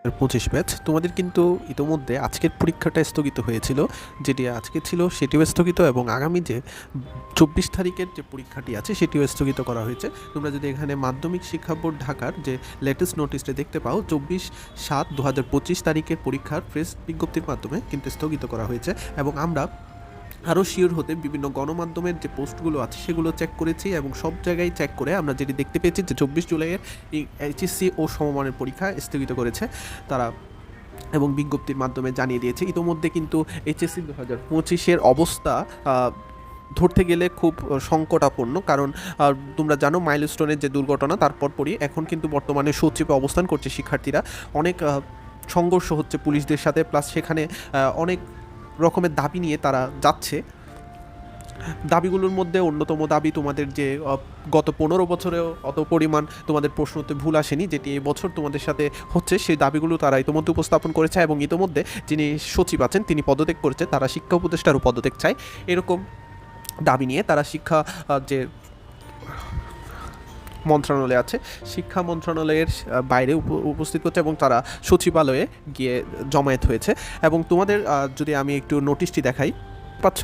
25 batch তোমাদের কিন্তু ইতোমধ্যে আজকের পরীক্ষাটা স্থগিত হয়েছিল, যেটি আজকে ছিল সেটিও স্থগিত, এবং আগামী যে 24 তারিখের যে পরীক্ষাটি আছে সেটিও স্থগিত করা হয়েছে। তোমরা যদি এখানে মাধ্যমিক শিক্ষা বোর্ড ঢাকার যে লেটেস্ট নোটিশটা দেখতে পাও, 24/7/2025 তারিখের পরীক্ষার প্রেস বিজ্ঞপ্তির মাধ্যমে কিন্তু স্থগিত করা হয়েছে। এবং আমরা আরও শিওর হতে বিভিন্ন গণমাধ্যমের যে পোস্টগুলো আছে সেগুলো চেক করেছি, এবং সব জায়গায় চেক করে আমরা যেটি দেখতে পেয়েছি যে 24 জুলাইয়ের এইচএসসি ও সমমানের পরীক্ষা স্থগিত করেছে তারা, এবং বিজ্ঞপ্তির মাধ্যমে জানিয়ে দিয়েছে। ইতোমধ্যে কিন্তু এইচএসসি 2025-এর অবস্থা ধরতে গেলে খুব সংকটাপন্ন, কারণ তোমরা জানো মাইলস্টোনের যে দুর্ঘটনা তারপর পরই এখন কিন্তু বর্তমানে সচিবে অবস্থান করছে শিক্ষার্থীরা। অনেক সংঘর্ষ হচ্ছে পুলিশদের সাথে, প্লাস সেখানে অনেক রকমের দাবি নিয়ে তারা যাচ্ছে। দাবিগুলোর মধ্যে অন্যতম দাবি তোমাদের যে গত 15 বছরেও অত পরিমাণ তোমাদের প্রশ্নতে ভুল আসেনি, যেটি এই বছর তোমাদের সাথে হচ্ছে, সেই দাবিগুলো তারা ইতোমধ্যে উপস্থাপন করেছে। এবং ইতোমধ্যে যিনি সচিব আছেন তিনি পদত্যাগ করেছে, তারা শিক্ষা উপদেষ্টারও পদত্যাগ চায়। এরকম দাবি নিয়ে তারা শিক্ষা যে মন্ত্রণালয় আছে শিক্ষা মন্ত্রণালয়ের বাইরে উপস্থিত করছে, এবং তারা সচিবালয়ে গিয়ে জমায়েত হয়েছে। এবং তোমাদের যদি আমি একটু নোটিশটি দেখাই, পাচ্ছ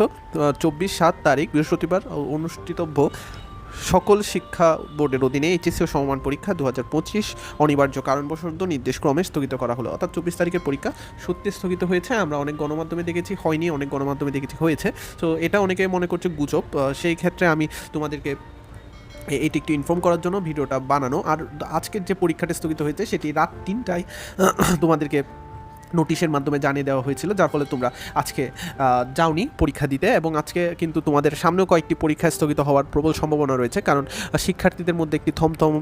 24/7 তারিখ বৃহস্পতিবার অনুষ্ঠিতব্য সকল শিক্ষা বোর্ডের অধীনে এইচএসসি ও সমমান পরীক্ষা 2025 অনিবার্য কারণবশত নির্দেশক্রমে স্থগিত করা হলো। অর্থাৎ 24 তারিখের পরীক্ষা সত্যি স্থগিত হয়েছে। আমরা অনেক গণমাধ্যমে দেখেছি হয়নি, অনেক গণমাধ্যমে দেখেছি হয়েছে। তো এটা অনেকে মনে করছে গুজব, সেই ক্ষেত্রে আমি তোমাদেরকে এটি একটু ইনফর্ম করার জন্য ভিডিওটা বানানো। আর আজকের যে পরীক্ষাটা স্থগিত হয়েছে সেটি রাত 3টায় তোমাদেরকে নোটিশের মাধ্যমে জানিয়ে দেওয়া হয়েছিল, যার ফলে তোমরা আজকে যাওনি পরীক্ষা দিতে। এবং আজকে কিন্তু তোমাদের সামনেও কয়েকটি পরীক্ষা স্থগিত হওয়ার প্রবল সম্ভাবনা রয়েছে, কারণ শিক্ষার্থীদের মধ্যে একটি থমথম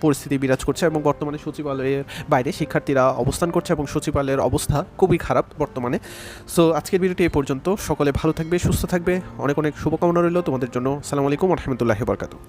পরিস্থিতি বিরাজ করছে, এবং বর্তমানে সচিবালয়ের বাইরে শিক্ষার্থীরা অবস্থান করছে, এবং সচিবালয়ের অবস্থা খুবই খারাপ বর্তমানে। সো আজকের ভিডিওটি এই পর্যন্ত। সকলে ভালো থাকবে, সুস্থ থাকবে, অনেক অনেক শুভকামনা রইল তোমাদের জন্য। আসসালামু আলাইকুম ওয়া রাহমাতুল্লাহি ওয়া বারাকাতুহু।